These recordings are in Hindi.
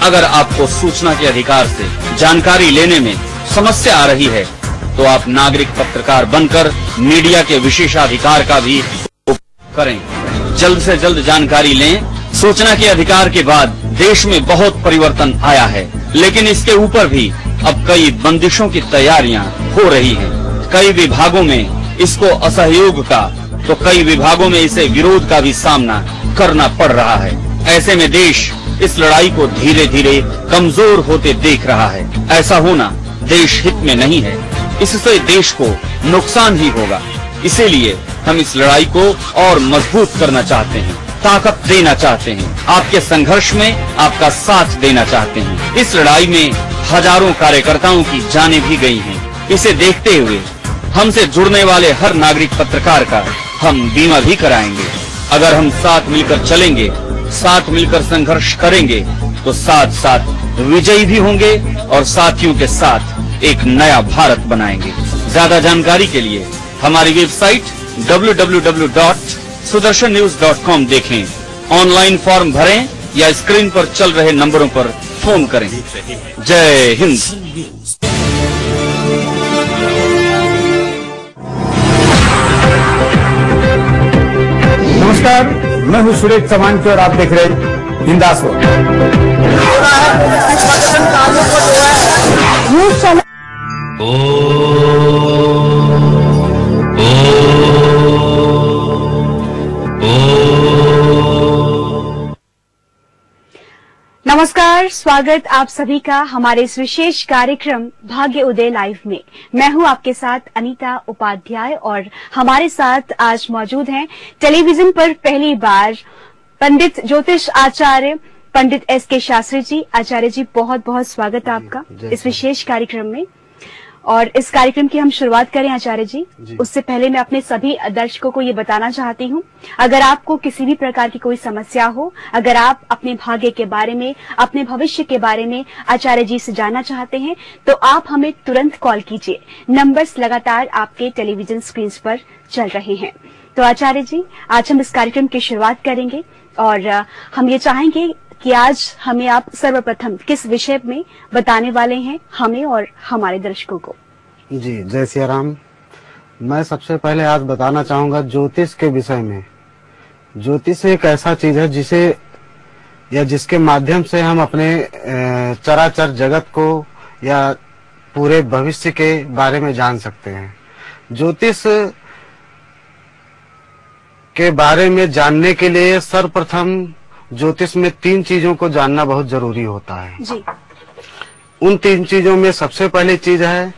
अगर आपको सूचना के अधिकार से जानकारी लेने में समस्या आ रही है तो आप नागरिक पत्रकार बनकर मीडिया के विशेषाधिकार का भी उपयोग करें। जल्द से जल्द जानकारी लें। सूचना के अधिकार के बाद देश में बहुत परिवर्तन आया है, लेकिन इसके ऊपर भी अब कई बंदिशों की तैयारियां हो रही हैं। कई विभागों में इसको असहयोग का तो कई विभागों में इसे विरोध का भी सामना करना पड़ रहा है। ऐसे में देश इस लड़ाई को धीरे धीरे कमजोर होते देख रहा है। ऐसा होना देश हित में नहीं है, इससे देश को नुकसान ही होगा। इसीलिए हम इस लड़ाई को और मजबूत करना चाहते हैं, ताकत देना चाहते हैं, आपके संघर्ष में आपका साथ देना चाहते हैं। इस लड़ाई में हजारों कार्यकर्ताओं की जानें भी गई हैं। इसे देखते हुए हमसे जुड़ने वाले हर नागरिक पत्रकार का हम बीमा भी कराएंगे। अगर हम साथ मिलकर चलेंगे, साथ मिलकर संघर्ष करेंगे तो साथ साथ विजयी भी होंगे और साथियों के साथ एक नया भारत बनाएंगे। ज्यादा जानकारी के लिए हमारी वेबसाइट www.sudarshannews.com देखें। ऑनलाइन फॉर्म भरें या स्क्रीन पर चल रहे नंबरों पर फोन करें। जय हिंद। नमस्कार, मैं हूं सुरेश चौहान और आप देख रहे हैं बिंदास हो। नमस्कार, स्वागत आप सभी का हमारे इस विशेष कार्यक्रम भाग्य उदय लाइव में। मैं हूं आपके साथ अनीता उपाध्याय और हमारे साथ आज मौजूद हैं टेलीविजन पर पहली बार पंडित ज्योतिष आचार्य पंडित एस.के. शास्त्री जी। आचार्य जी, बहुत बहुत स्वागत आपका इस विशेष कार्यक्रम में। और इस कार्यक्रम की हम शुरुआत करें आचार्य जी, उससे पहले मैं अपने सभी दर्शकों को ये बताना चाहती हूँ, अगर आपको किसी भी प्रकार की कोई समस्या हो, अगर आप अपने भाग्य के बारे में, अपने भविष्य के बारे में आचार्य जी से जानना चाहते हैं तो आप हमें तुरंत कॉल कीजिए। नंबर्स लगातार आपके टेलीविजन स्क्रीन पर चल रहे हैं। तो आचार्य जी, आज हम इस कार्यक्रम की शुरुआत करेंगे और हम ये चाहेंगे कि आज हमें आप सर्वप्रथम किस विषय में बताने वाले हैं हमें और हमारे दर्शकों को। जी, जय सिया राम। मैं सबसे पहले आज बताना चाहूंगा ज्योतिष के विषय में। ज्योतिष एक ऐसा चीज है जिसे या जिसके माध्यम से हम अपने चराचर जगत को या पूरे भविष्य के बारे में जान सकते हैं। ज्योतिष के बारे में जानने के लिए सर्वप्रथम ज्योतिष में 3 चीजों को जानना बहुत जरूरी होता है जी। उन 3 चीजों में सबसे पहली चीज है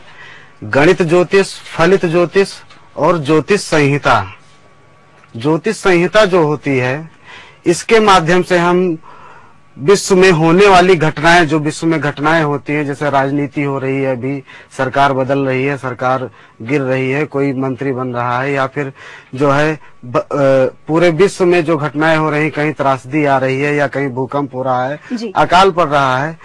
गणित ज्योतिष, फलित ज्योतिष और ज्योतिष संहिता। ज्योतिष संहिता जो होती है, इसके माध्यम से हम विश्व में होने वाली घटनाएं, जो विश्व में घटनाएं होती हैं, जैसे राजनीति हो रही है, अभी सरकार बदल रही है, सरकार गिर रही है, कोई मंत्री बन रहा है, या फिर जो है पूरे विश्व में जो घटनाएं हो रही, कहीं त्रासदी आ रही है या कहीं भूकंप हो रहा है, अकाल पड़ रहा है,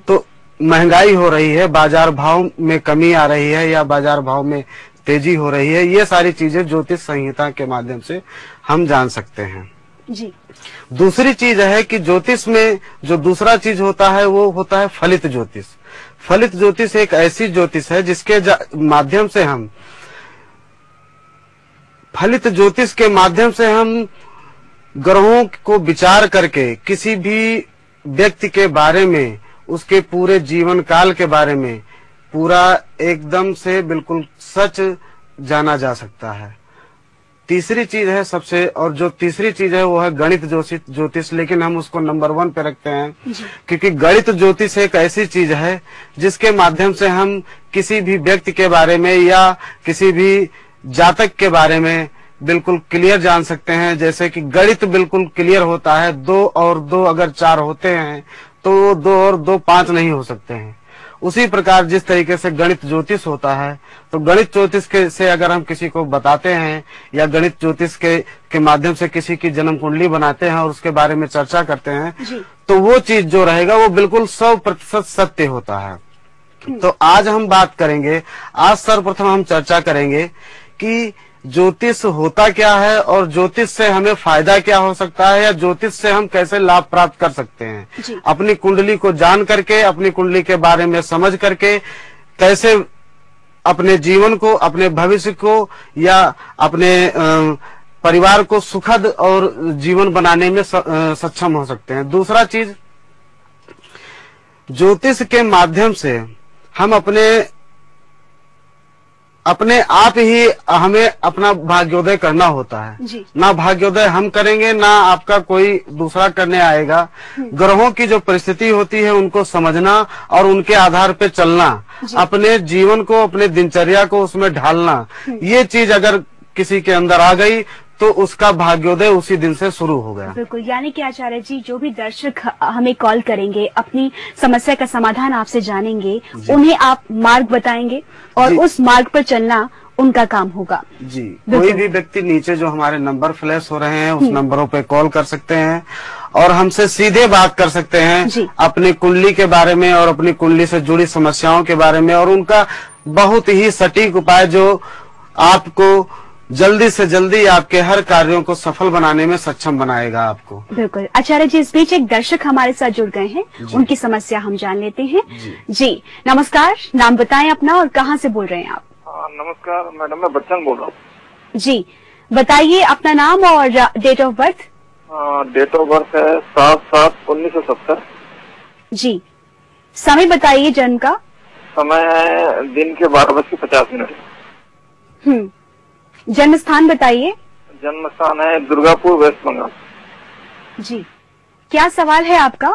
तो महंगाई हो रही है, बाजार भाव में कमी आ रही है या बाजार भाव में तेजी हो रही है, ये सारी चीजें ज्योतिष संहिता के माध्यम से हम जान सकते हैं जी। दूसरी चीज है कि ज्योतिष में जो दूसरा चीज होता है वो होता है फलित ज्योतिष। फलित ज्योतिष एक ऐसी ज्योतिष है जिसके माध्यम से हम फलित ज्योतिष के माध्यम से हम ग्रहों को विचार करके किसी भी व्यक्ति के बारे में, उसके पूरे जीवन काल के बारे में पूरा एकदम से बिल्कुल सच जाना जा सकता है। तीसरी चीज है सबसे, और जो तीसरी चीज है वो है गणित ज्योतिष, लेकिन हम उसको नंबर 1 पे रखते हैं क्योंकि गणित ज्योतिष एक ऐसी चीज है जिसके माध्यम से हम किसी भी व्यक्ति के बारे में या किसी भी जातक के बारे में बिल्कुल क्लियर जान सकते हैं। जैसे कि गणित बिल्कुल क्लियर होता है, 2 और 2 अगर 4 होते हैं तो 2 और 2 5 नहीं हो सकते हैं। उसी प्रकार जिस तरीके से गणित ज्योतिष होता है, तो गणित ज्योतिष से अगर हम किसी को बताते हैं या गणित ज्योतिष के माध्यम से किसी की जन्म कुंडली बनाते हैं और उसके बारे में चर्चा करते हैं, तो वो चीज जो रहेगा वो बिल्कुल 100% सत्य होता है। तो आज हम बात करेंगे, आज सर्वप्रथम हम चर्चा करेंगे कि ज्योतिष होता क्या है और ज्योतिष से हमें फायदा क्या हो सकता है, या ज्योतिष से हम कैसे लाभ प्राप्त कर सकते हैं। अपनी कुंडली को जान करके, अपनी कुंडली के बारे में समझ करके कैसे अपने जीवन को, अपने भविष्य को या अपने परिवार को सुखद और जीवन बनाने में सक्षम हो सकते हैं। दूसरा चीज, ज्योतिष के माध्यम से हम अपने आप ही हमें अपना भाग्योदय करना होता है। ना भाग्योदय हम करेंगे, ना आपका कोई दूसरा करने आएगा। ग्रहों की जो परिस्थिति होती है उनको समझना और उनके आधार पे चलना, अपने जीवन को, अपने दिनचर्या को उसमें ढालना, ये चीज अगर किसी के अंदर आ गई तो उसका भाग्योदय उसी दिन से शुरू हो गया। बिल्कुल, यानी कि आचार्य जी, जो भी दर्शक हमें कॉल करेंगे, अपनी समस्या का समाधान आपसे जानेंगे, उन्हें आप मार्ग बताएंगे और उस मार्ग पर चलना उनका काम होगा। जी, कोई भी व्यक्ति नीचे जो हमारे नंबर फ्लैश हो रहे हैं उस नंबरों पे कॉल कर सकते हैं और हमसे सीधे बात कर सकते हैं अपनी कुंडली के बारे में और अपनी कुंडली से जुड़ी समस्याओं के बारे में, और उनका बहुत ही सटीक उपाय जो आपको जल्दी से जल्दी आपके हर कार्यों को सफल बनाने में सक्षम बनाएगा आपको। बिल्कुल आचार्य जी, इस बीच एक दर्शक हमारे साथ जुड़ गए हैं, उनकी समस्या हम जान लेते हैं। जी नमस्कार, नाम बताएं अपना और कहां से बोल रहे हैं आप? नमस्कार मैडम, मैं बच्चन बोल रहा हूँ। जी बताइए अपना नाम और date of birth. Date of birth है 7/7/1970। जी समय बताइए जन्म का। समय है दिन के 12:50। जन्म स्थान बताइए। जन्म स्थान है दुर्गापुर, वेस्ट बंगाल। जी क्या सवाल है आपका?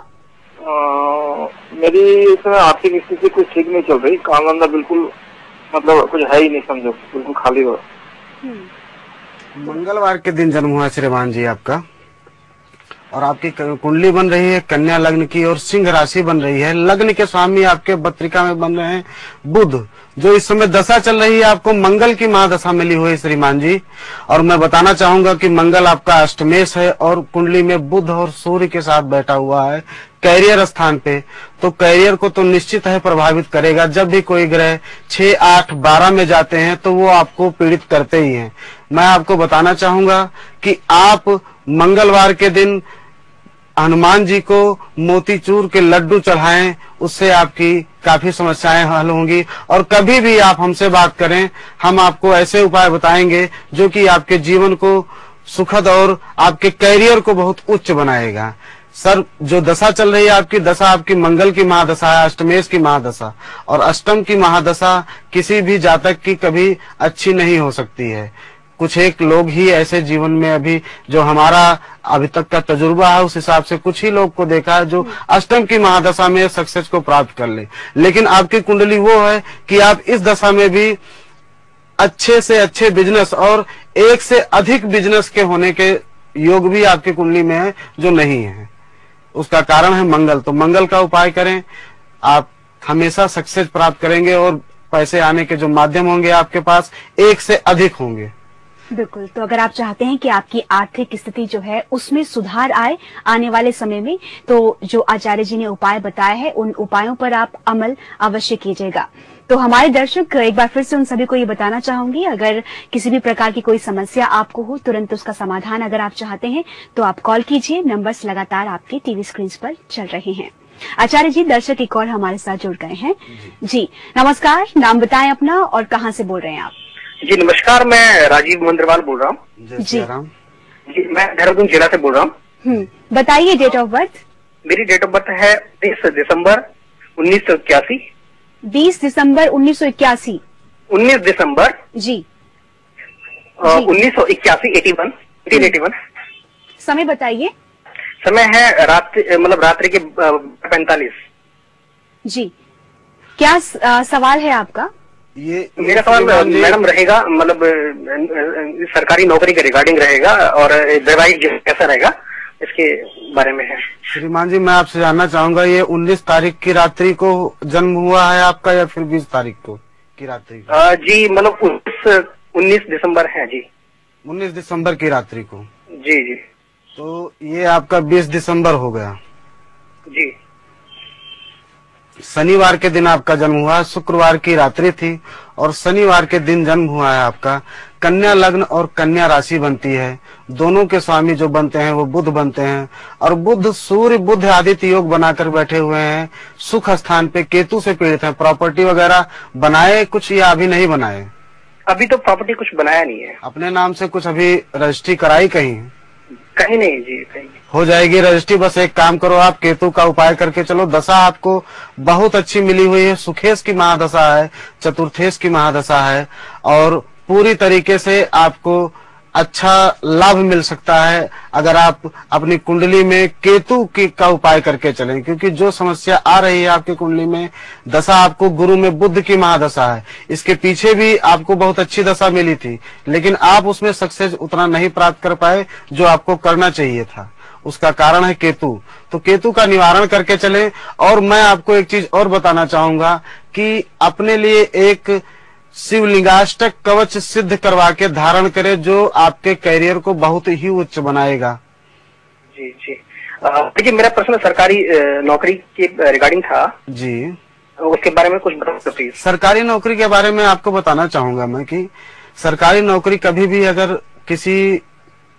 मेरी इस समय आर्थिक स्थिति कुछ ठीक नहीं चल रही, काम धंधा बिल्कुल मतलब कुछ है ही नहीं, समझो बिल्कुल खाली हो। मंगलवार के दिन जन्म हुआ श्रीमान जी आपका, और आपकी कुंडली बन रही है कन्या लग्न की और सिंह राशि बन रही है। लग्न के स्वामी आपके पत्रिका में बन रहे हैं बुध, जो इस समय दशा चल रही है आपको मंगल की महादशा मिली हुई है श्रीमान जी। और मैं बताना चाहूंगा कि मंगल आपका अष्टमेश है और कुंडली में बुध और सूर्य के साथ बैठा हुआ है कैरियर स्थान पे, तो कैरियर को तो निश्चित है प्रभावित करेगा। जब भी कोई ग्रह 6, 8, 12 में जाते हैं तो वो आपको पीड़ित करते ही हैं। मैं आपको बताना चाहूंगा कि आप मंगलवार के दिन हनुमान जी को मोतीचूर के लड्डू चढ़ाएं, उससे आपकी काफी समस्याएं हल होंगी। और कभी भी आप हमसे बात करें, हम आपको ऐसे उपाय बताएंगे जो कि आपके जीवन को सुखद और आपके कैरियर को बहुत उच्च बनाएगा। सर, जो दशा चल रही है आपकी दशा, आपकी मंगल की महादशा है, अष्टमेश की महादशा, और अष्टम की महादशा किसी भी जातक की कभी अच्छी नहीं हो सकती है। कुछ एक लोग ही ऐसे जीवन में अभी जो हमारा अभी तक का तजुर्बा है उस हिसाब से कुछ ही लोग को देखा है जो अष्टम की महादशा में सक्सेस को प्राप्त कर ले। लेकिन आपकी कुंडली वो है कि आप इस दशा में भी अच्छे से अच्छे बिजनेस और एक से अधिक बिजनेस के होने के योग भी आपकी कुंडली में है जो नहीं है। उसका कारण है मंगल। तो मंगल का उपाय करें, आप हमेशा सक्सेस प्राप्त करेंगे और पैसे आने के जो माध्यम होंगे आपके पास एक से अधिक होंगे। बिल्कुल, तो अगर आप चाहते हैं कि आपकी आर्थिक स्थिति जो है उसमें सुधार आए आने वाले समय में, तो जो आचार्य जी ने उपाय बताया है उन उपायों पर आप अमल अवश्य कीजिएगा। तो हमारे दर्शक, एक बार फिर से उन सभी को ये बताना चाहूंगी, अगर किसी भी प्रकार की कोई समस्या आपको हो, तुरंत उसका समाधान अगर आप चाहते हैं तो आप कॉल कीजिए। नंबर्स लगातार आपके टीवी स्क्रीन पर चल रहे हैं। आचार्य जी, दर्शक एक और हमारे साथ जुड़ गए हैं। जी नमस्कार, नाम बताएं अपना और कहाँ से बोल रहे हैं आप? जी नमस्कार, मैं राजीव मंद्रवाल बोल रहा हूँ। जी मैं देहरादून जिला से बोल रहा हूँ। बताइए डेट ऑफ बर्थ। मेरी डेट ऑफ बर्थ है 20 दिसंबर 1981। 20 दिसंबर 1981। 19 दिसंबर जी 1981, 1881। समय बताइए। समय है रात्रि के 45। जी क्या सवाल है आपका? ये मेरा सवाल मैडम रहेगा, मतलब सरकारी नौकरी के रिगार्डिंग रहेगा और वैवाहिक जीवन कैसा रहेगा इसके बारे में है। श्रीमान जी, मैं आपसे जानना चाहूंगा, ये 19 तारीख की रात्रि को जन्म हुआ है आपका या फिर 20 तारीख को की रात्रि को? जी मतलब 19 दिसंबर है जी। 19 दिसंबर की रात्रि को? जी जी। तो ये आपका 20 दिसंबर हो गया जी। शनिवार के दिन आपका जन्म हुआ है, शुक्रवार की रात्रि थी और शनिवार के दिन जन्म हुआ है आपका। कन्या लग्न और कन्या राशि बनती है। दोनों के स्वामी जो बनते हैं वो बुध बनते हैं, और बुध सूर्य बुध आदित्य योग बनाकर बैठे हुए हैं। सुख स्थान पे केतु से पीड़ित हैं। प्रॉपर्टी वगैरह बनाए कुछ या अभी नहीं बनाए? अभी तो प्रॉपर्टी कुछ बनाया नहीं है। अपने नाम से कुछ अभी रजिस्ट्री कराई कहीं? कहीं नहीं जी, कहीं हो जाएगी रजिस्ट्री। बस एक काम करो, आप केतु का उपाय करके चलो। दशा आपको बहुत अच्छी मिली हुई है। सुखेश की महादशा है, चतुर्थेश की महादशा है, और पूरी तरीके से आपको अच्छा लाभ मिल सकता है अगर आप अपनी कुंडली में केतु का उपाय करके चलें। क्योंकि जो समस्या आ रही है आपकी कुंडली में, दशा आपको गुरु में बुध की महादशा है। इसके पीछे भी आपको बहुत अच्छी दशा मिली थी, लेकिन आप उसमें सक्सेस उतना नहीं प्राप्त कर पाए जो आपको करना चाहिए था। उसका कारण है केतु। तो केतु का निवारण करके चलें। और मैं आपको एक चीज और बताना चाहूंगा कि अपने लिए एक शिवलिंगाष्टक कवच सिद्ध करवा के धारण करें, जो आपके करियर को बहुत ही उच्च बनाएगा। जी जी। देखिए, मेरा प्रश्न सरकारी नौकरी के रिगार्डिंग था जी, उसके बारे में कुछ बताओ प्लीज। सरकारी नौकरी के बारे में आपको बताना चाहूंगा मैं कि सरकारी नौकरी कभी भी अगर किसी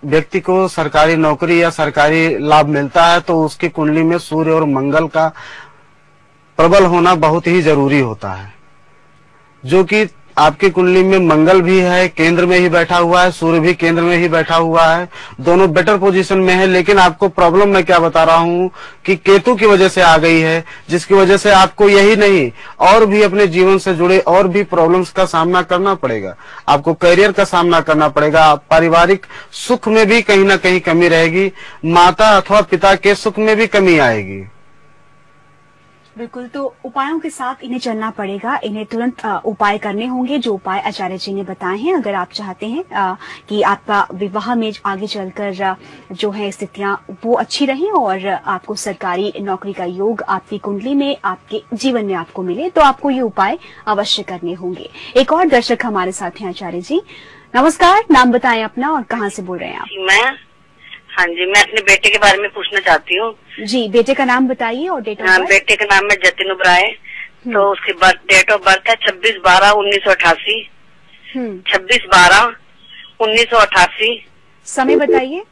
व्यक्ति को सरकारी नौकरी या सरकारी लाभ मिलता है तो उसकी कुंडली में सूर्य और मंगल का प्रबल होना बहुत ही जरूरी होता है। जो कि आपकी कुंडली में मंगल भी है, केंद्र में ही बैठा हुआ है, सूर्य भी केंद्र में ही बैठा हुआ है, दोनों बेटर पोजीशन में है। लेकिन आपको प्रॉब्लम मैं क्या बता रहा हूं कि केतु की वजह से आ गई है, जिसकी वजह से आपको यही नहीं और भी अपने जीवन से जुड़े और भी प्रॉब्लम्स का सामना करना पड़ेगा। आपको करियर का सामना करना पड़ेगा। पारिवारिक सुख में भी कहीं ना कहीं कमी रहेगी। माता अथवा पिता के सुख में भी कमी आएगी। बिल्कुल, तो उपायों के साथ इन्हें चलना पड़ेगा। इन्हें तुरंत उपाय करने होंगे जो उपाय आचार्य जी ने बताए हैं। अगर आप चाहते हैं कि आपका विवाह में आगे चलकर जो है स्थितियां वो अच्छी रहें और आपको सरकारी नौकरी का योग आपकी कुंडली में आपके जीवन में आपको मिले, तो आपको ये उपाय अवश्य करने होंगे। एक और दर्शक हमारे साथ हैं आचार्य जी। नमस्कार, नाम बताएं अपना और कहाँ से बोल रहे हैं आप? हाँ जी, मैं अपने बेटे के बारे में पूछना चाहती हूँ। जी, बेटे का नाम बताइए और डेट ऑफ बर्थ। बेटे का नाम है जतिन उबराय। तो उसकी डेट ऑफ बर्थ है 26/12/1988। 26/12/1988। समय बताइए।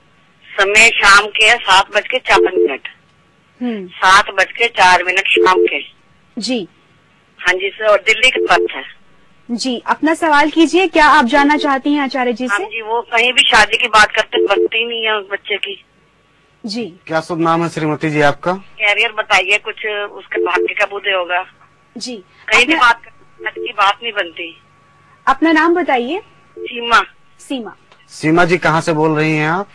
समय शाम के 7:04। 7:04 शाम के। जी हाँ जी सर, और दिल्ली का बर्थ है। जी, अपना सवाल कीजिए। क्या आप जानना चाहती हैं आचार्य जी से? हाँ जी, वो कहीं भी शादी की बात करते बनती नहीं है उस बच्चे की। जी, क्या शुभ नाम है श्रीमती जी आपका? कैरियर बताइए कुछ, उसके भाग्य का बुध होगा। जी, कहीं भी बात की बात नहीं बनती। अपना नाम बताइए। सीमा। सीमा। सीमा जी कहाँ से बोल रही हैं आप?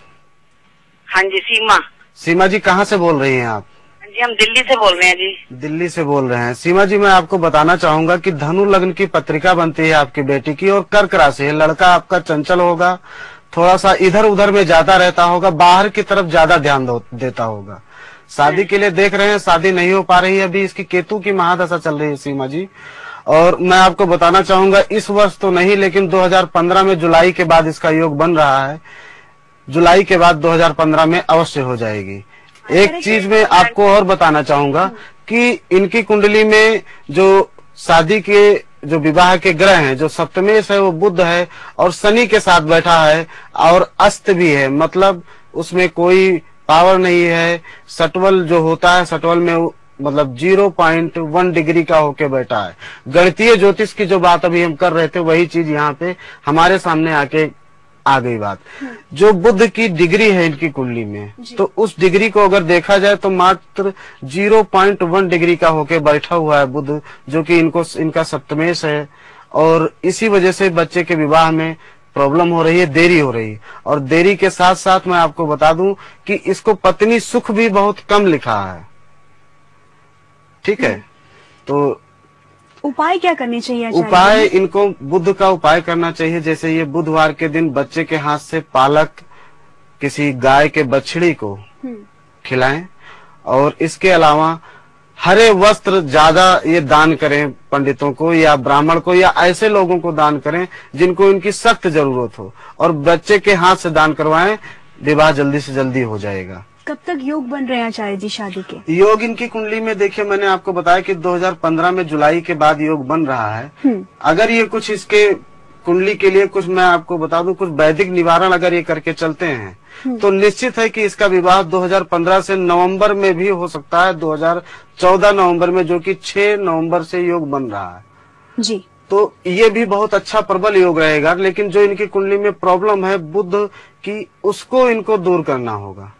हाँ जी, सीमा। सीमा जी कहाँ से बोल रही हैं आप? जी, हम दिल्ली से बोल रहे हैं जी। दिल्ली से बोल रहे हैं। सीमा जी, मैं आपको बताना चाहूंगा कि धनु लग्न की पत्रिका बनती है आपकी बेटी की, और कर्क राशि है। लड़का आपका चंचल होगा, थोड़ा सा इधर उधर में जाता रहता होगा, बाहर की तरफ ज्यादा ध्यान देता होगा। शादी के लिए देख रहे हैं, शादी नहीं हो पा रही है अभी। इसकी केतु की महादशा चल रही है सीमा जी। और मैं आपको बताना चाहूंगा, इस वर्ष तो नहीं लेकिन 2015 में जुलाई के बाद इसका योग बन रहा है। जुलाई के बाद 2015 में अवश्य हो जाएगी। एक चीज मैं आपको और बताना चाहूंगा कि इनकी कुंडली में जो शादी के जो विवाह के ग्रह हैं, जो सप्तमेश है वो बुध है और शनि के साथ बैठा है और अस्त भी है। मतलब उसमें कोई पावर नहीं है। सटवल जो होता है, सटवल में मतलब 0.1 डिग्री का होके बैठा है। गणितीय ज्योतिष की जो बात अभी हम कर रहे थे, वही चीज यहाँ पे हमारे सामने आके आ गई बात। जो बुध की डिग्री है इनकी कुंडली में, तो उस डिग्री को अगर देखा जाए तो मात्र 0.1 डिग्री का होके बैठा हुआ है बुध, जो कि इनका सप्तमेश है। और इसी वजह से बच्चे के विवाह में प्रॉब्लम हो रही है, देरी हो रही है। और देरी के साथ साथ मैं आपको बता दूं कि इसको पत्नी सुख भी बहुत कम लिखा है। ठीक है, तो उपाय क्या करने चाहिए आचार्य? उपाय इनको बुध का उपाय करना चाहिए। जैसे ये बुधवार के दिन बच्चे के हाथ से पालक किसी गाय के बछड़ी को खिलाएं। और इसके अलावा हरे वस्त्र ज्यादा ये दान करें पंडितों को या ब्राह्मण को, या ऐसे लोगों को दान करें जिनको इनकी सख्त जरूरत हो। और बच्चे के हाथ से दान करवाएं, विवाह जल्दी से जल्दी हो जाएगा। कब तक योग बन रहे हैं आचार्य जी शादी के? योग इनकी कुंडली में देखिए, मैंने आपको बताया कि 2015 में जुलाई के बाद योग बन रहा है। अगर ये कुंडली के लिए कुछ मैं आपको बता दूं, कुछ वैदिक निवारण अगर ये करके चलते हैं तो निश्चित है कि इसका विवाह 2015 से नवंबर में भी हो सकता है, 2014 नवंबर में, जो कि 6 नवंबर से योग बन रहा है जी। तो ये भी बहुत अच्छा प्रबल योग रहेगा। लेकिन जो इनकी कुंडली में प्रॉब्लम है बुध की, उसको इनको दूर करना होगा।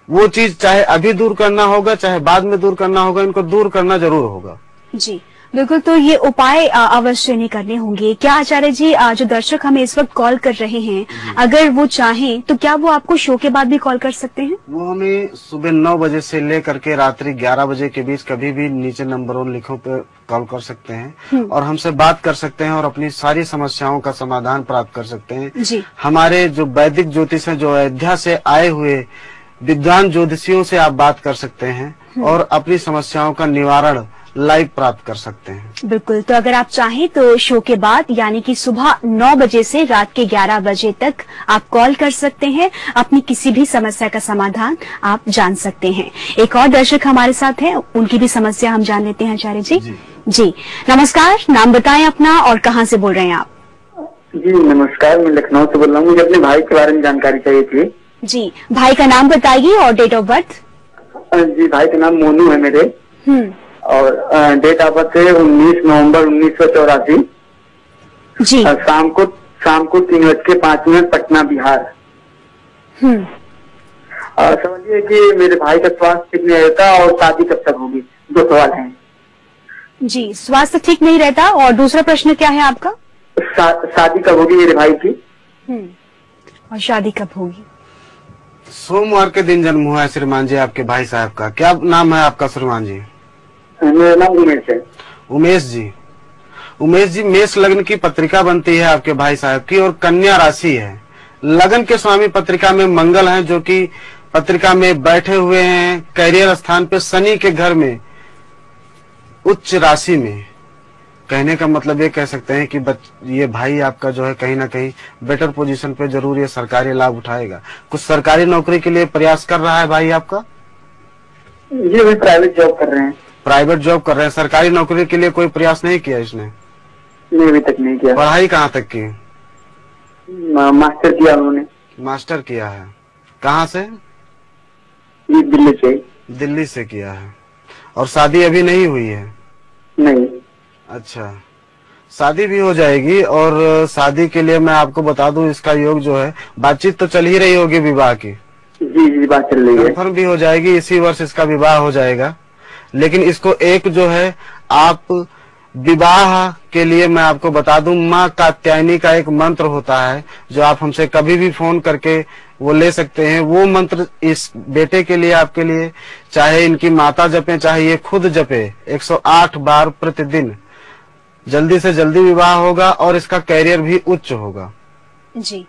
वो चीज चाहे अभी दूर करना होगा चाहे बाद में दूर करना होगा, इनको दूर करना जरूर होगा। जी बिल्कुल, तो ये उपाय अवश्य नहीं करने होंगे। क्या आचार्य जी, जो दर्शक हमें इस वक्त कॉल कर रहे हैं, अगर वो चाहें तो क्या वो आपको शो के बाद भी कॉल कर सकते हैं? वो हमें सुबह 9 बजे से लेकर के रात्रि 11 बजे के बीच कभी भी नीचे नंबर 1 लिखो पे कॉल कर सकते हैं और हमसे बात कर सकते हैं और अपनी सारी समस्याओं का समाधान प्राप्त कर सकते हैं। जी। हमारे जो वैदिक ज्योतिष हैं, जो अयोध्या से आए हुए विद्वान ज्योतिषियों से आप बात कर सकते हैं और अपनी समस्याओं का निवारण लाइव प्राप्त कर सकते हैं। बिल्कुल, तो अगर आप चाहें तो शो के बाद यानी कि सुबह 9 बजे से रात के 11 बजे तक आप कॉल कर सकते हैं, अपनी किसी भी समस्या का समाधान आप जान सकते हैं। एक और दर्शक हमारे साथ हैं, उनकी भी समस्या हम जान लेते हैं आचार्य जी। जी नमस्कार, नाम बताएं अपना और कहाँ से बोल रहे हैं आप? जी नमस्कार, मैं लखनऊ से बोल रहा हूँ। मुझे अपने भाई के बारे में जानकारी चाहिए थी। जी, भाई का नाम बताइए और डेट ऑफ बर्थ। जी, भाई का नाम मोनू है मेरे और डेट ऑफ बर्थ है 19 नवंबर 1984। जी। शाम को 3:05 पटना बिहार। समझिए कि मेरे भाई का स्वास्थ्य ठीक नहीं रहता और शादी कब तक होगी, 2 सवाल हैं। जी, स्वास्थ्य ठीक नहीं रहता और दूसरा प्रश्न क्या है आपका? शादी कब होगी मेरे भाई की? और शादी कब होगी? सोमवार के दिन जन्म हुआ है श्रीमान जी आपके भाई साहब का। क्या नाम है आपका श्रीमान जी? मेरा नाम उमेश है। उमेश जी, मेष लग्न की पत्रिका बनती है आपके भाई साहब की और कन्या राशि है। लगन के स्वामी पत्रिका में मंगल हैं, जो कि पत्रिका में बैठे हुए हैं कैरियर स्थान पे शनि के घर में उच्च राशि में। कहने का मतलब ये कह सकते हैं कि ये भाई आपका जो है कहीं ना कहीं बेटर पोजीशन पे जरूर ये सरकारी लाभ उठाएगा। कुछ सरकारी नौकरी के लिए प्रयास कर रहा है भाई आपका? ये भी प्राइवेट जॉब कर रहे हैं। प्राइवेट जॉब कर रहे हैं, सरकारी नौकरी के लिए कोई प्रयास नहीं किया इसने? नहीं, अभी तक नहीं किया। पढ़ाई कहाँ तक की? मास्टर किया उन्होंने। मास्टर किया है, कहाँ से? दिल्ली से। दिल्ली से किया है। और शादी अभी नहीं हुई है? नहीं। अच्छा, शादी भी हो जाएगी। और शादी के लिए मैं आपको बता दूं, इसका योग जो है, बातचीत तो चल ही रही होगी विवाह की? जी, बात चल रही है। कंफर्म भी हो जाएगी, इसी वर्ष इसका विवाह हो जाएगा। लेकिन इसको एक जो है, आप विवाह के लिए मैं आपको बता दूं, माँ कात्यायनी का एक मंत्र होता है जो आप हमसे कभी भी फोन करके वो ले सकते हैं। वो मंत्र इस बेटे के लिए, आपके लिए, चाहे इनकी माता जपे चाहे ये खुद जपे, 108 बार प्रतिदिन, जल्दी से जल्दी विवाह होगा और इसका कैरियर भी उच्च होगा। जी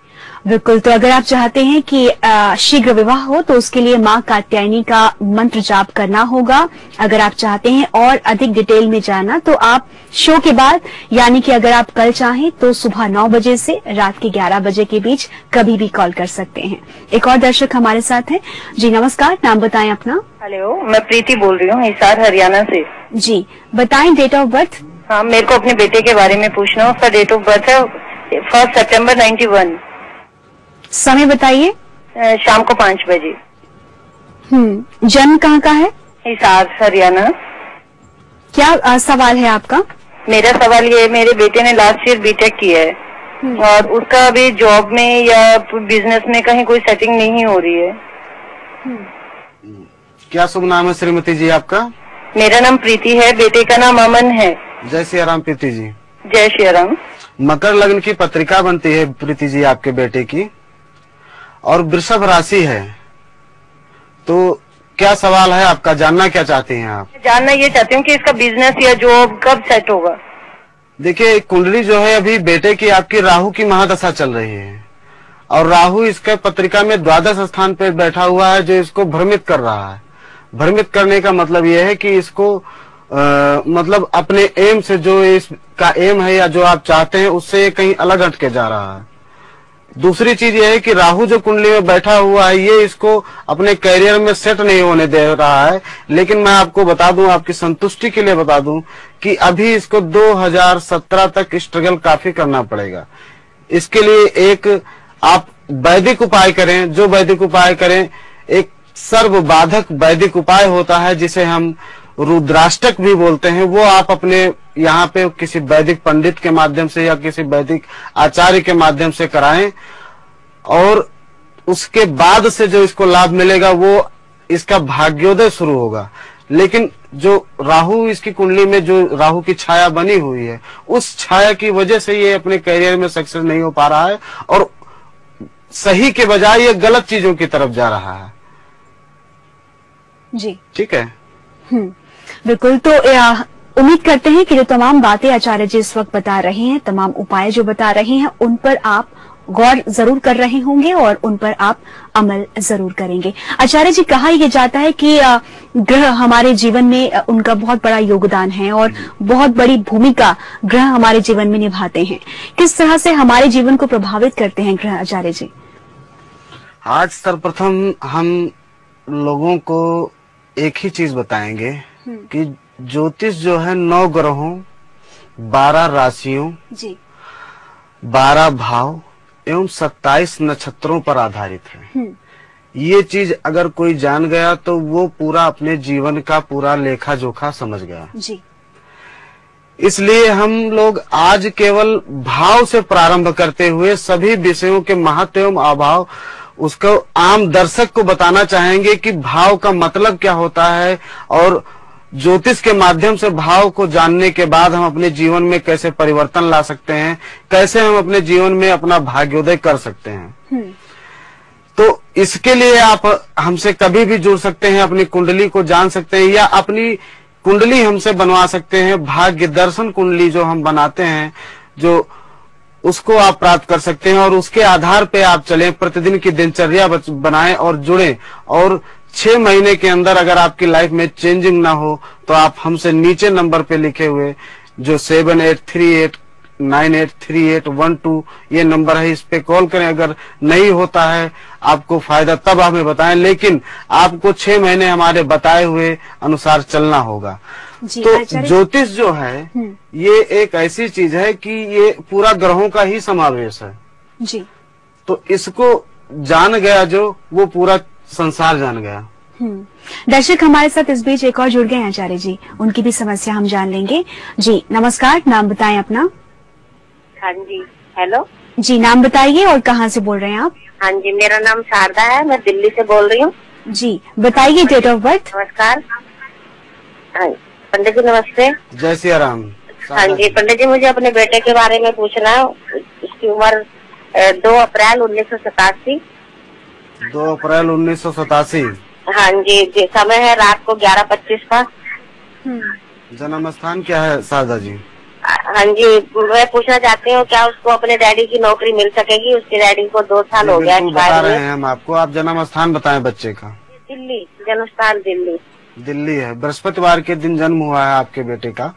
बिल्कुल, तो अगर आप चाहते हैं कि शीघ्र विवाह हो तो उसके लिए माँ कात्यायनी का मंत्र जाप करना होगा। अगर आप चाहते हैं और अधिक डिटेल में जाना तो आप शो के बाद यानी कि अगर आप कल चाहें तो सुबह 9 बजे से रात के 11 बजे के बीच कभी भी कॉल कर सकते हैं। एक और दर्शक हमारे साथ हैं। जी नमस्कार, नाम बताएं अपना। हेलो, मैं प्रीति बोल रही हूँ हिसार हरियाणा से। जी बताएं डेट ऑफ बर्थ। हाँ, मेरे को अपने बेटे के बारे में पूछना है। उसका डेट ऑफ बर्थ है 1 सितंबर 91। समय बताइए। शाम को 5 बजे। जन्म कहाँ का है? हिसार हरियाणा। क्या सवाल है आपका? मेरा सवाल ये, मेरे बेटे ने लास्ट ईयर बीटेक किया है और उसका अभी जॉब में या बिजनेस में कहीं कोई सेटिंग नहीं हो रही है। क्या शुभ नाम है श्रीमती जी आपका? मेरा नाम प्रीति है, बेटे का नाम अमन है। जय श्री राम प्रीति जी। जय श्री राम। मकर लग्न की पत्रिका बनती है प्रीति जी आपके बेटे की और वृषभ राशि है। तो क्या सवाल है आपका, जानना क्या चाहते हैं आप? जानना ये चाहती हूँ कि इसका बिजनेस या जॉब कब सेट होगा। देखिए, कुंडली जो है अभी बेटे की आपकी राहु की महादशा चल रही है और राहु इसके पत्रिका में द्वादश स्थान पे बैठा हुआ है, जो इसको भ्रमित कर रहा है। भ्रमित करने का मतलब यह है कि इसको मतलब अपने एम से, जो इसका एम है या जो आप चाहते हैं, उससे कहीं अलग हट के जा रहा है। दूसरी चीज ये है कि राहु जो कुंडली में बैठा हुआ है ये इसको अपने करियर में सेट नहीं होने दे रहा है। लेकिन मैं आपको बता दूं, आपकी संतुष्टि के लिए बता दूं कि अभी इसको 2017 तक स्ट्रगल काफी करना पड़ेगा। इसके लिए एक आप वैदिक उपाय करें। जो वैदिक उपाय करें, एक सर्व बाधक वैदिक उपाय होता है जिसे हम रुद्राष्टक भी बोलते हैं। वो आप अपने यहाँ पे किसी वैदिक पंडित के माध्यम से या किसी वैदिक आचार्य के माध्यम से कराएं, और उसके बाद से जो इसको लाभ मिलेगा वो इसका भाग्योदय शुरू होगा। लेकिन जो राहु इसकी कुंडली में जो राहु की छाया बनी हुई है, उस छाया की वजह से ये अपने करियर में सक्सेस नहीं हो पा रहा है और सही के बजाय ये गलत चीजों की तरफ जा रहा है। जी ठीक है। बिल्कुल। तो उम्मीद करते हैं कि जो तमाम बातें आचार्य जी इस वक्त बता रहे हैं, तमाम उपाय जो बता रहे हैं, उन पर आप गौर जरूर कर रहे होंगे और उन पर आप अमल जरूर करेंगे। आचार्य जी, कहा यह जाता है कि ग्रह हमारे जीवन में उनका बहुत बड़ा योगदान है और बहुत बड़ी भूमिका ग्रह हमारे जीवन में निभाते हैं। किस तरह से हमारे जीवन को प्रभावित करते हैं ग्रह, आचार्य जी? आज सर्वप्रथम हम लोगों को एक ही चीज बताएंगे कि ज्योतिष जो है 9 ग्रहों, 12 राशियों, 12 भाव एवं 27 नक्षत्रों पर आधारित है। ये चीज अगर कोई जान गया तो वो पूरा अपने जीवन का पूरा लेखा जोखा समझ गया जी। इसलिए हम लोग आज केवल भाव से प्रारंभ करते हुए सभी विषयों के महत्व एवं अभाव उसको आम दर्शक को बताना चाहेंगे कि भाव का मतलब क्या होता है और ज्योतिष के माध्यम से भाव को जानने के बाद हम अपने जीवन में कैसे परिवर्तन ला सकते हैं, कैसे हम अपने जीवन में अपना भाग्योदय कर सकते हैं। तो इसके लिए आप हमसे कभी भी जुड़ सकते हैं, अपनी कुंडली को जान सकते हैं या अपनी कुंडली हमसे बनवा सकते हैं। भाग्य दर्शन कुंडली जो हम बनाते हैं, जो उसको आप प्राप्त कर सकते हैं और उसके आधार पे आप चलें, प्रतिदिन की दिनचर्या बनाएं और जुड़ें। और 6 महीने के अंदर अगर आपकी लाइफ में चेंजिंग ना हो तो आप हमसे नीचे नंबर पे लिखे हुए जो 7838983812 ये नंबर है, इस पे कॉल करें। अगर नहीं होता है आपको फायदा तब हमें बताएं, लेकिन आपको 6 महीने हमारे बताए हुए अनुसार चलना होगा। तो ज्योतिष जो है ये एक ऐसी चीज है कि ये पूरा ग्रहों का ही समावेश है जी। तो इसको जान गया जो, वो पूरा संसार जान गया। दर्शक हमारे साथ इस बीच एक और जुड़ गए हैं आचार्य जी, उनकी भी समस्या हम जान लेंगे। जी नमस्कार, नाम बताएं अपना। हाँ जी, हेलो जी, नाम बताइए और कहाँ से बोल रहे हैं आप? हाँ जी, मेरा नाम शारदा है, मैं दिल्ली से बोल रही हूँ। जी बताइए डेट ऑफ बर्थ। नमस्कार। हाँ पंडित जी नमस्ते। जय सिया राम। हाँ जी पंडित जी, मुझे अपने बेटे के बारे में पूछना है। उसकी उम्र 2 अप्रैल 1987। 2 अप्रैल 1987। हाँ जी, समय है रात को 11:25 का। जन्म स्थान क्या है शारदा जी? हाँ जी, मैं पूछना चाहती हूँ क्या उसको अपने डैडी की नौकरी मिल सकेगी? उसके डैडी को 2 साल हो गया बता रहे हैं हम आपको। आप जन्म स्थान बताएं बच्चे का। दिल्ली, जन्म स्थान दिल्ली। दिल्ली है, बृहस्पतिवार के दिन जन्म हुआ है आपके बेटे का।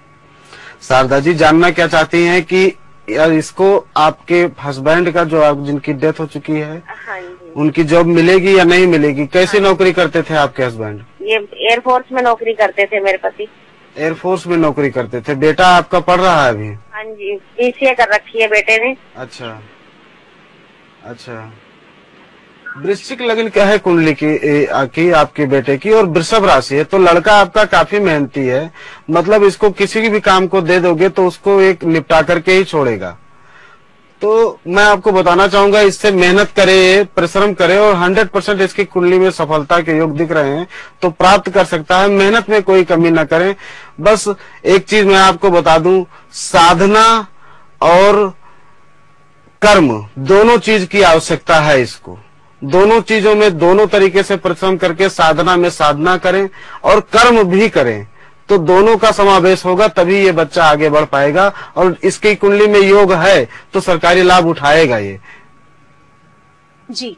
शारदा जी जानना क्या चाहती हैं कि इसको आपके हस्बैंड का जो जिनकी डेथ हो चुकी है, हाँ जी, उनकी जॉब मिलेगी या नहीं मिलेगी? कैसी नौकरी करते थे आपके हस्बैंड? ये एयरफोर्स में नौकरी करते थे मेरे पति। एयरफोर्स में नौकरी करते थे। बेटा आपका पढ़ रहा है अभी? हाँ जी, BCA कर रखी है बेटे ने। अच्छा अच्छा। वृश्चिक लग्न क्या है कुंडली की आपके बेटे की, और वृषभ राशि है। तो लड़का आपका काफी मेहनती है, मतलब इसको किसी भी काम को दे दोगे तो उसको एक निपटा करके ही छोड़ेगा। तो मैं आपको बताना चाहूंगा इससे मेहनत करे, परिश्रम करे और 100% इसकी कुंडली में सफलता के योग दिख रहे हैं तो प्राप्त कर सकता है। मेहनत में कोई कमी न करें। बस एक चीज मैं आपको बता दूं, साधना और कर्म दोनों चीज की आवश्यकता है इसको। दोनों चीजों में दोनों तरीके से परिश्रम करके साधना में साधना करें और कर्म भी करें, तो दोनों का समावेश होगा, तभी ये बच्चा आगे बढ़ पाएगा। और इसकी कुंडली में योग है तो सरकारी लाभ उठाएगा ये। जी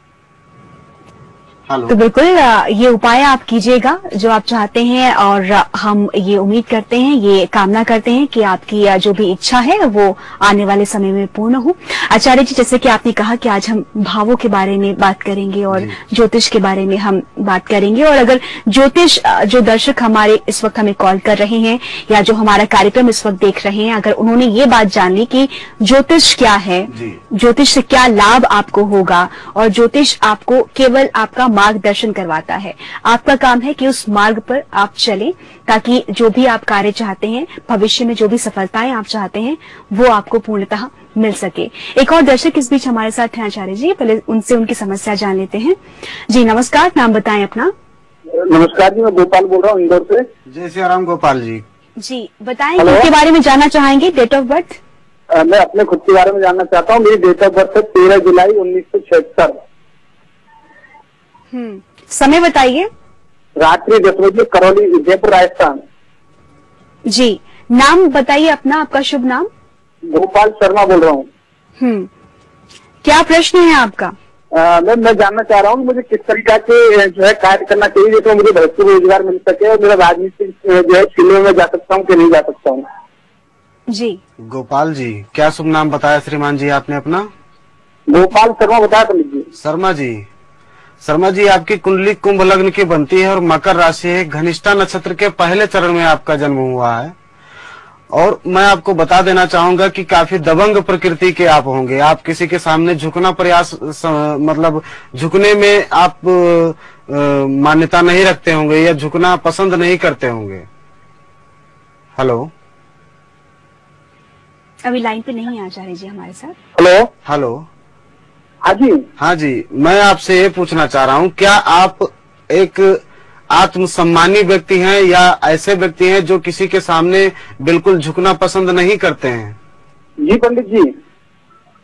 तो बिल्कुल ये उपाय आप कीजिएगा जो आप चाहते हैं, और हम ये उम्मीद करते हैं, ये कामना करते हैं कि आपकी जो भी इच्छा है वो आने वाले समय में पूर्ण हो। आचार्य जी, जैसे कि आपने कहा कि आज हम भावों के बारे में बात करेंगे और ज्योतिष के बारे में हम बात करेंगे, और अगर ज्योतिष जो दर्शक हमारे इस वक्त हमें कॉल कर रहे हैं या जो हमारा कार्यक्रम इस वक्त देख रहे हैं, अगर उन्होंने ये बात जान ली कि ज्योतिष क्या है, ज्योतिष से क्या लाभ आपको होगा, और ज्योतिष आपको केवल आपका मार्गदर्शन करवाता है, आपका काम है कि उस मार्ग पर आप चलें ताकि जो भी आप कार्य चाहते हैं, भविष्य में जो भी सफलताएं आप चाहते हैं वो आपको पूर्णतः मिल सके। एक और दर्शक इस बीच हमारे साथ हैं आचार्य जी, पहले उनसे उनकी समस्या जान लेते हैं। जी नमस्कार, नाम बताएं अपना। नमस्कार जी, मैं गोपाल बोल रहा हूँ इंदौर से। जय श्री राम गोपाल जी। जी बताएं, किसके बारे में जानना चाहेंगे? Date of birth? मैं अपने खुद के बारे में जानना चाहता हूँ। मेरी डेट ऑफ बर्थ है 13 जुलाई 1976। समय बताइए। रात्रि 10 बजे, करौली, जयपुर, राजस्थान। जी नाम बताइए अपना, आपका शुभ नाम? गोपाल शर्मा बोल रहा हूँ। क्या प्रश्न है आपका? मैं जानना चाह रहा हूँ मुझे किस तरीका के जो है कार्य करना चाहिए जिसमें मुझे भरपूर रोजगार मिल सके और मेरा राजनीतिक जो है क्षेत्र में जा सकता हूँ कि नहीं जा सकता हूँ। जी गोपाल जी, क्या शुभ नाम बताया श्रीमान जी आपने अपना? गोपाल शर्मा बताया पंडित जी। शर्मा जी आपकी कुंडली कुंभ लग्न की बनती है और मकर राशि है। घनिष्ठा नक्षत्र के पहले चरण में आपका जन्म हुआ है, और मैं आपको बता देना चाहूंगा कि काफी दबंग प्रकृति के आप होंगे। आप किसी के सामने झुकना मतलब झुकने में आप मान्यता नहीं रखते होंगे या झुकना पसंद नहीं करते होंगे। हेलो, अभी लाइन पे नहीं है आचार्य जी हमारे साथ। हेलो। हाँ जी, मैं आपसे ये पूछना चाह रहा हूँ, क्या आप एक आत्मसम्मानी व्यक्ति हैं या ऐसे व्यक्ति हैं जो किसी के सामने बिल्कुल झुकना पसंद नहीं करते हैं? जी पंडित जी।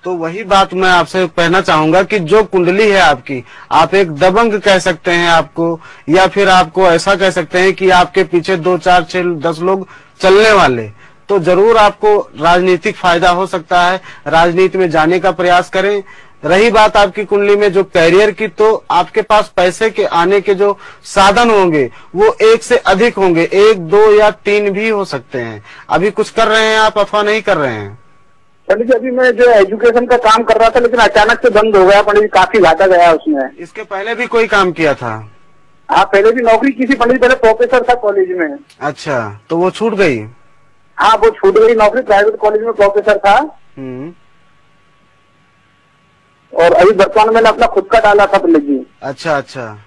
तो वही बात मैं आपसे कहना चाहूंगा कि जो कुंडली है आपकी, आप एक दबंग कह सकते हैं आपको, या फिर आपको ऐसा कह सकते हैं कि आपके पीछे 2, 4, 6, 10 लोग चलने वाले। तो जरूर आपको राजनीतिक फायदा हो सकता है, राजनीति में जाने का प्रयास करें। रही बात आपकी कुंडली में जो कैरियर की, तो आपके पास पैसे के आने के जो साधन होंगे वो 1 से अधिक होंगे, 1, 2 या 3 भी हो सकते हैं। अभी कुछ कर रहे हैं आप अथवा नहीं कर रहे हैं? पंडित जी, अभी मैं जो एजुकेशन का काम कर रहा था लेकिन अचानक से बंद हो गया पंडित जी, काफी घाटा गया उसमें। इसके पहले भी कोई काम किया था? हाँ, पहले भी नौकरी की थी पंडित, पहले प्रोफेसर था कॉलेज में। अच्छा, तो वो छूट गई? हाँ, वो छूट गई नौकरी, प्राइवेट कॉलेज में प्रोफेसर था। और अभी वर्तमान मैंने अपना खुद का डाला था पंडित जी। अच्छा,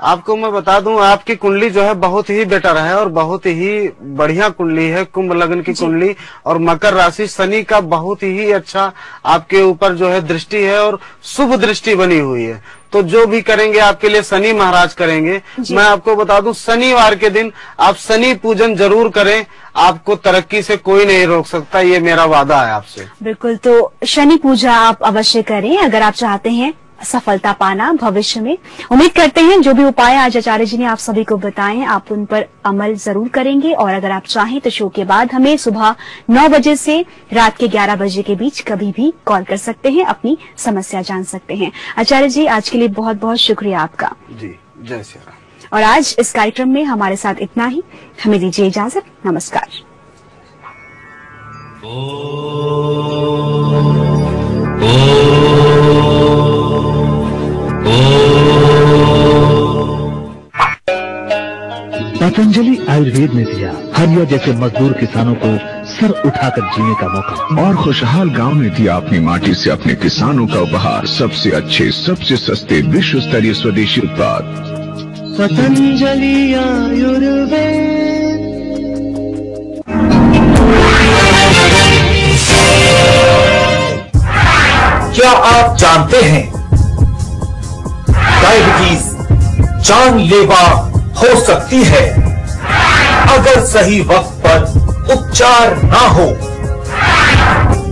आपको मैं बता दूं, आपकी कुंडली जो है बहुत ही बेटर है और बहुत ही बढ़िया कुंडली है, कुंभ लग्न की कुंडली, और मकर राशि, शनि का बहुत ही अच्छा आपके ऊपर जो है दृष्टि है और शुभ दृष्टि बनी हुई है। तो जो भी करेंगे आपके लिए शनि महाराज करेंगे। मैं आपको बता दूं, शनिवार के दिन आप शनि पूजन जरूर करें, आपको तरक्की से कोई नहीं रोक सकता, ये मेरा वादा है आपसे। बिल्कुल, तो शनि पूजा आप अवश्य करें अगर आप चाहते हैं सफलता पाना भविष्य में। उम्मीद करते हैं जो भी उपाय आज आचार्य जी ने आप सभी को बताए आप उन पर अमल जरूर करेंगे, और अगर आप चाहें तो शो के बाद हमें सुबह 9 बजे से रात के 11 बजे के बीच कभी भी कॉल कर सकते हैं, अपनी समस्या जान सकते हैं। आचार्य जी, आज के लिए बहुत बहुत शुक्रिया आपका। जी, जय श्री राम। और आज इस कार्यक्रम में हमारे साथ इतना ही, हमें दीजिए इजाजत, नमस्कार। पतंजलि आयुर्वेद ने दिया हरिया जैसे मजदूर किसानों को सर उठाकर जीने का मौका, और खुशहाल गांव ने दिया अपनी माटी से अपने किसानों का उपहार सबसे अच्छे, सबसे सस्ते, विश्व स्तरीय स्वदेशी उत्पाद पतंजलि आयुर्वेद। क्या आप जानते हैं डायबिटीज जानलेवा हो सकती है अगर सही वक्त पर उपचार ना हो।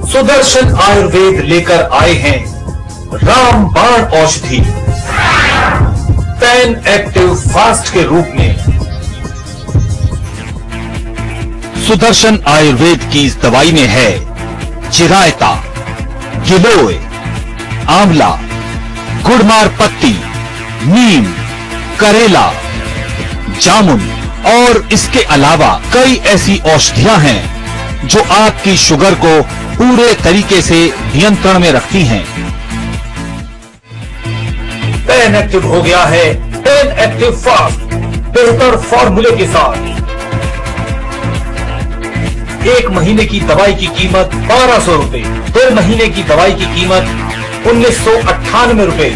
सुदर्शन आयुर्वेद लेकर आए हैं रामबाण औषधि, पैन एक्टिव फास्ट के रूप में। सुदर्शन आयुर्वेद की इस दवाई में है चिरायता, गिलोय, आंवला, गुड़मार पत्ती, नीम, करेला, जामुन और इसके अलावा कई ऐसी औषधियां हैं जो आपकी शुगर को पूरे तरीके से नियंत्रण में रखती हैं। पेन एक्टिव हो गया है पेन एक्टिव फास्ट, बेहतर फॉर्मूले के साथ। 1 महीने की दवाई की कीमत 1200 रुपए, 2 महीने की दवाई की कीमत 1998 रुपए।